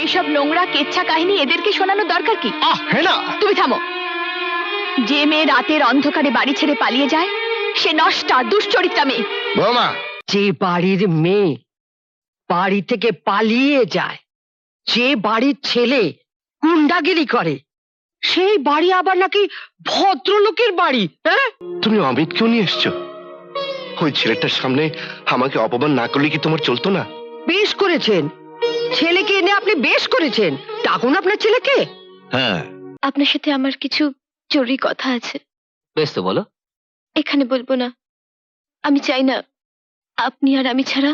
এইসব নোংরা কেচ্ছা কাহিনী এদেরকে শোনানোর দরকার কি? হ্যাঁ না, তুমি থামো। যে মেয়ে রাতের অন্ধকারে বাড়ি ছেড়ে পালিয়ে যায় সে নষ্টা দুশ্চরিত্রা মেয়ে। বৌমা, যে বাড়ির মেয়ে বাড়ি থেকে পালিয়ে যায়, যে বাড়ির ছেলে গুন্ডাগিরি করে, সেই বাড়ি আবার নাকি ভদ্রলোকের বাড়ি। হ্যাঁ, তুমি অমিতকেও নিয়ে এসছো? ওই ছেলেটার সামনে আমাকে অপমান না করলে কি তোমার চলতো না? বেশ করেছেন, ছেলেকে এনে আপনি বেশ করেছেন। ডাকুন আপনার ছেলেকে। হ্যাঁ, আপনার সাথে আমার কিছু জরুরি কথা আছে। বেশ তো বলো। এখানে বলবো না। আমি চাই না আপনি আর আমি ছাড়া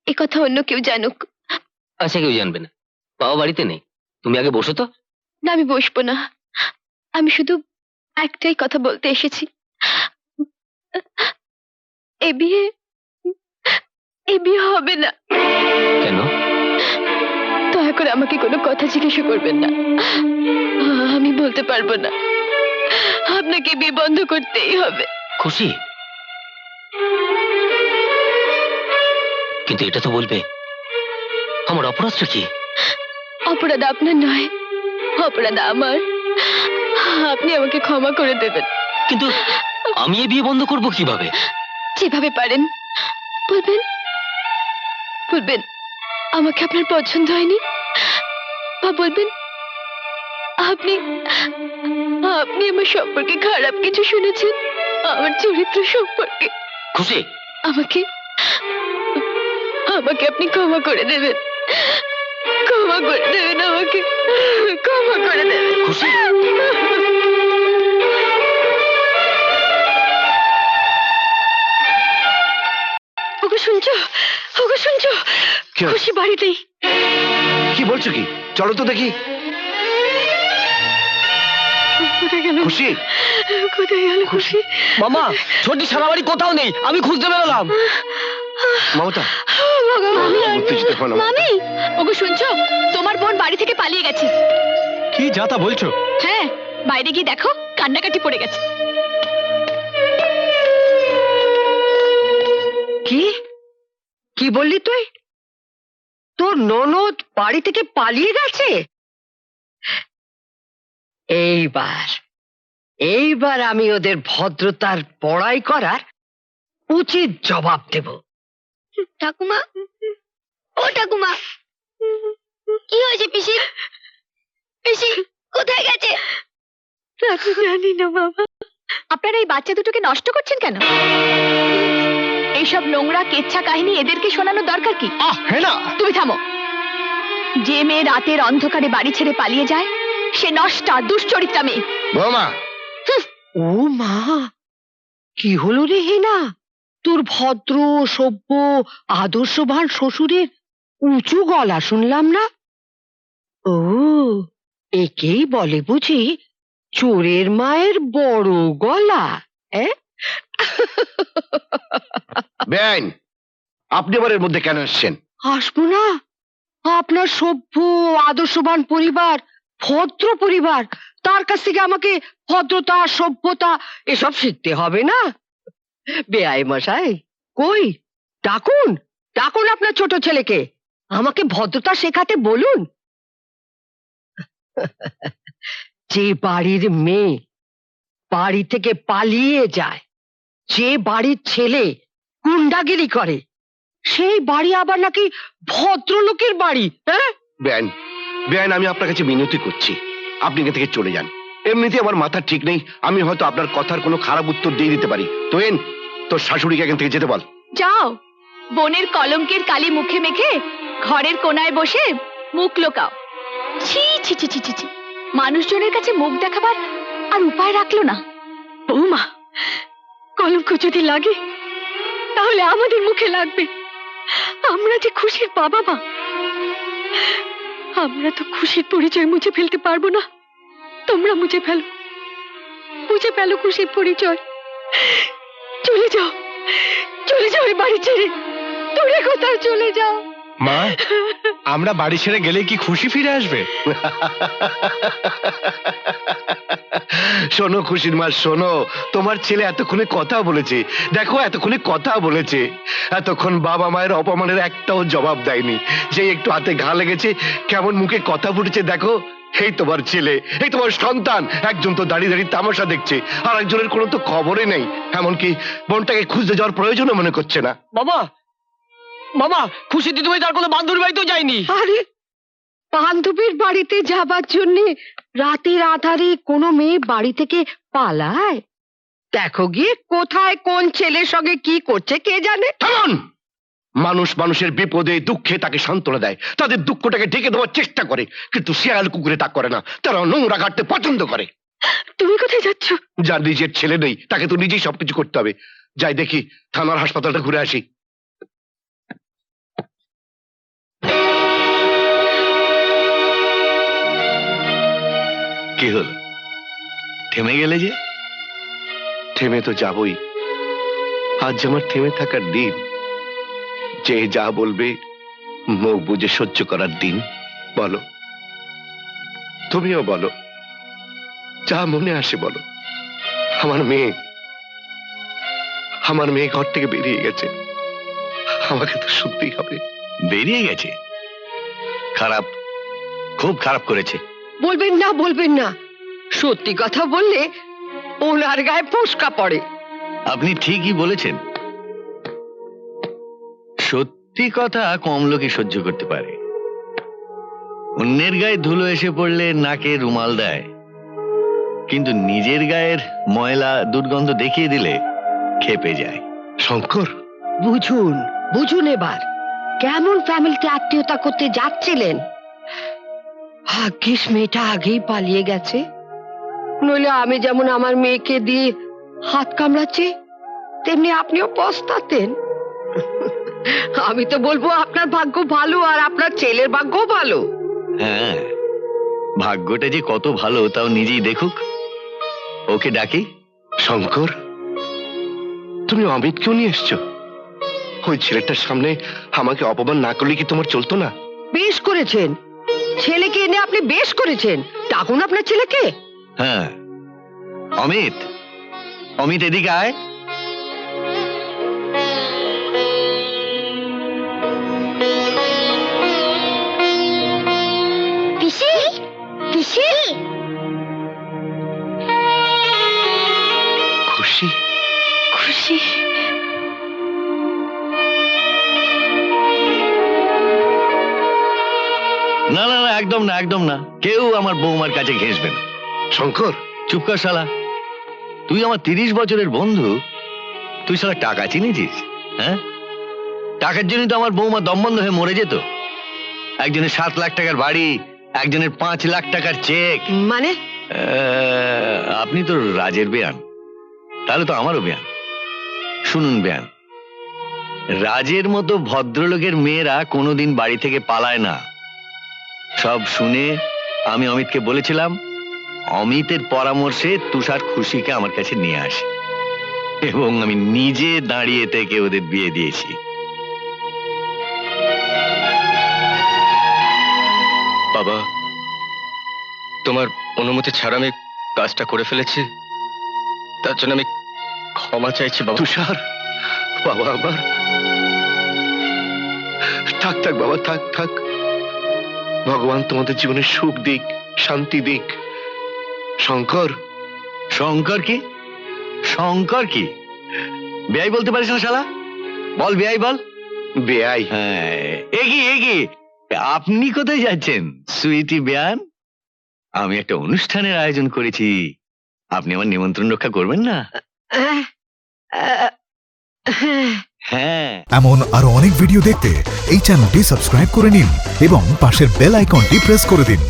এ কথা অন্য কেউ জানুক। আচ্ছা, কেউ জানবে না। বাবা বাড়িতে নেই, তুমি আগে বসো তো। না, আমি বসবো না। আমি শুধু একটাই কথা বলতে এসেছি। এ বিয়ে হবে না। কেন? দয়া করে আমাকে কোনো কথা জিজ্ঞাসা করবেন না। আমি বলতে পারবো না। আপনাকে বিয়ে বন্ধ করতেই হবে। খুশি, কিন্তু এটা তো বলবে আমার অপরাধটা কি? অপরাধ আপনার নয়, অপরাধ আমার। আপনি আমাকে ক্ষমা করে দেবেন। কিন্তু আমি এই বিয়ে বন্ধ করব কিভাবে? যেভাবে পারেন বলবেন। বলবেন আমাকে আপনার পছন্দ হয়নি, বা বলবেন আপনি আমার সম্পর্কে খারাপ কিছু শুনেছেন, আমার চরিত্র সম্পর্কে। খুশি, আমাকে আপনি ক্ষমা করে দেবেন। ক্ষমা করে দেবেন, আমাকে ক্ষমা করে দেবেন। খুশি, ওগো শুনছো? ওগো শুনছো? কি হলো? খুশি বাড়িতেই। কি বলছো কি? চলো তো দেখি। কোথায় গেল খুশি, কোথায় গেল খুশি? মামা, ছোটি সারা বাড়ি কোথাও নেই, আমি খুঁজতে বেরোলাম। মমতা, ভগবান, উত্তেজিত হও না। মামি। ওগো শুনছো? তোমার বোন বাড়ি থেকে পালিয়ে গেছে। কি যা তা বলছো? হ্যাঁ, বাইরে গিয়ে দেখো, কান্নাকাটি পড়ে গেছে। কি কি বললি তুই? তোর ননদ বাড়ি থেকে পালিয়ে গেছে? এইবার আমি ওদের ভদ্রতার বড়াই করার উচিত জবাব দেব। ঠাকুমা, ও ঠাকুমা, কি হয়েছে পিসি? পিসি কোথায় গেছে? জানি না বাবা। আপনারা এই বাচ্চা দুটোকে নষ্ট করছেন কেন? এইসব নোংরা কেচ্ছা কাহিনী এদেরকে শোনানোর দরকার কি? হ্যাঁ না, তুমি থামো। যে মেয়ে রাতের অন্ধকারে বাড়ি ছেড়ে পালিয়ে যায় সে নষ্টা দুশ্চরিত্রা মেয়ে। বৌমা, ও মা, কি হলো রে হেনা? তোর ভদ্র সভ্য আদর্শবান শ্বশুরের উঁচু গলা শুনলাম না? ও, একেই বলে বুঝি চোরের মায়ের বড় গলা? বেআইন, আপনি আবার এর মধ্যে কেন এসছেন? আসবো না? আপনার সভ্য আদর্শবান পরিবার, ভদ্র পরিবার, তার কাছ থেকে আমাকে ভদ্রতা সভ্যতা এসব শিখতে হবে না? বেআই মশাই, কই, ডাকুন ডাকুন আপনার ছোট ছেলেকে, আমাকে ভদ্রতা শেখাতে বলুন। যে বাড়ির মেয়ে বাড়ি থেকে পালিয়ে যায়, যে বাড়ির ছেলে গুন্ডাগিরি করে, সেই বাড়ি আবার নাকি ভদ্রলোকের বাড়ি। হ্যাঁ, বেআইন, বেআইন, আমি আপনার কাছে মিনতি করছি, আপনি এখান থেকে চলে যান। এমনিতে আমার মাথা ঠিক নেই, আমি হয়তো আপনার কথার কোনো খারাপ উত্তর দিয়ে দিতে পারি। তোয়েন, তোর শাশুড়িকে এখান থেকে যেতে বল। যাও, বোনের কলঙ্কের কালি মুখে মেখে ঘরের কোনায় বসে মুখ লোকাও। ছি ছি ছি ছি ছি ছি, মানুষজনের কাছে মুখ দেখাবার আর উপায় রাখলো না। বৌমা, কলঙ্ক যদি লাগে তাহলে আমাদের মুখে লাগবে। আমরা যে খুশির বাবা মা, আমরা তো খুশির পরিচয় মুছে ফেলতে পারবো না। তোমরা মুছে ফেলো খুশির পরিচয়। চলে যাও, চলে যাও এই বাড়ি ছেড়ে, দূরে কোথাও চলে যাও। মা, আমরা বাড়ি ছেড়ে গেলে কি খুশি ফিরে আসবে? শোনো খুশির মা, শোনো, তোমার ছেলে এতক্ষণে কথা বলেছে। দেখো, এতক্ষণে কথা বলেছে। এতক্ষণ বাবা মায়ের অপমানের একটাও জবাব দেয়নি। যে একটু হাতে ঘা লেগেছে, কেমন মুখে কথা ফুটেছে দেখো। এই তোমার ছেলে, এই তোমার সন্তান, একজন তো দাঁড়িয়ে দাঁড়িয়ে তামাশা দেখছে, আর একজনের কোনো তো খবরই নেই। এমনকি বোনটাকে খুঁজতে যাওয়ার প্রয়োজনও মনে করছে না। বাবা, মামা, খুশি দিদিভাই তার কোনো বান্ধবীর বাড়িতেও যায়নি। আরে, বান্ধবীর বাড়িতে যাবার জন্য রাতের আধারে কোনো মেয়ে বাড়ি থেকে পালায়? দেখো গিয়ে কোথায় কোন ছেলের সঙ্গে কি করছে কে জানে। থামুন! মানুষ মানুষের বিপদে দুঃখে তাকে সান্ত্বনা দেয়, তাদের দুঃখটাকে ঢেকে দেওয়ার চেষ্টা করে, কিন্তু শিয়াল কুকুরে তা করে না। তারা নোংরা কাটতে পছন্দ করে। তুমি কোথায় যাচ্ছ? যার নিজের ছেলে নেই তাকে তো নিজেই সবকিছু করতে হবে। যাই দেখি, থানার হাসপাতালটা ঘুরে আসি। কি হলো, থেমে গেলে যে? থেমে তো যাবই। আজ আমার থেমে থাকার দিন, যে যা বলবে মুখ বুঝে সহ্য করার দিন। বলো, তুমিও বলো, যা মনে আসে বলো। আমার মেয়ে ঘর থেকে বেরিয়ে গেছে, আমাকে তো শুনতেই হবে। বেরিয়ে গেছে? খারাপ, খুব খারাপ করেছে। বলবেন না, বলবেন না। সত্যি কথা বললে ওনার গায়ে ফোসকা পড়ে। আপনি ঠিকই বলেছেন। সত্যি কথা কম লোকে সহ্য করতে পারে। অন্যের গায়ে ধুলো এসে পড়লে নাকে রুমাল দেয়, কিন্তু নিজের গায়ের ময়লা দুর্গন্ধ দেখিয়ে দিলে খেপে যায়। শঙ্কর, বুঝুন, বুঝুন এবার কেমন ফ্যামিলিতে আত্মীয়তা করতে যাচ্ছিলেন। ভাগ্যিস মেয়েটা আগেই পালিয়ে গেছে, নইলে আমি যেমন আমার মেয়েকে দিয়ে হাত কামড়াচ্ছি, তেমনি আপনিও পস্তাতেন। আমি তো বলবো আপনার ভাগ্য ভালো, আর আপনার ছেলের ভাগ্য ভালো। হ্যাঁ, ভাগ্যটা যে কত ভালো তাও নিজেই দেখুক। ওকে ডাকি। শঙ্কর, তুমি অমিতকেও নিয়ে এসছো? ওই ছেলেটার সামনে আমাকে অপমান না করলে কি তোমার চলতো না? বেশ করেছেন, ছেলেকে এনে আপনি বেশ করেছেন। ডাকুন আপনার ছেলেকে। হ্যাঁ, অমিত, অমিত এদিকে আয়। পিসি, পিসি। খুশি, খুশি। না না না, একদম না, একদম না। কেউ আমার বৌমার কাছে ঘেঁষবে না। শঙ্কর, চুপ কর শালা। তুই আমার 30 বছরের বন্ধু, তুই শালা টাকা চিনেছিস? হ্যাঁ, টাকার জন্য তো আমার বৌমা দমবন্ধ হয়ে মরে যেত। একজনের 7 লাখ টাকার বাড়ি, একজনের 5 লাখ টাকার চেক। মানে আপনি তো রাজের বেয়ান, তাহলে তো আমারও বেয়ান। শুনুন বেয়ান, রাজের মতো ভদ্রলোকের মেয়েরা কোনোদিন বাড়ি থেকে পালায় না। সব শুনে আমি অমিতকে বলেছিলাম, অমিতের পরামর্শে তুষার খুশিকে আমার কাছে নিয়ে আসে, এবং আমি নিজে দাঁড়িয়ে থেকে ওদের বিয়ে দিয়েছি। বাবা, তোমার অনুমতি ছাড়া আমি কাজটা করে ফেলেছি, তার জন্য আমি ক্ষমা চাইছি বাবা। তুষার, বাবা আমার, থাক থাক বাবা, থাক থাক। ভগবান তোমাদের জীবনে সুখ দিক, শান্তি দিক। শঙ্কর, শঙ্কর কি? শঙ্কর কি? বেয়াই বলতে পারিস না শালা? বল বেয়াই, বল। বেয়াই? হ্যাঁ, এগিয়ে এগিয়ে। আপনি কোথায় যাচ্ছেন সুইটি বেয়ান? আমি একটা অনুষ্ঠানের আয়োজন করেছি, আপনি আমার নিমন্ত্রণ রক্ষা করবেন না? হ্যাঁ। এমন আরো অনেক ভিডিও দেখতে এই চ্যানেলটি সাবস্ক্রাইব করে নিন এবং পাশের বেল আইকনটি প্রেস করে দিন।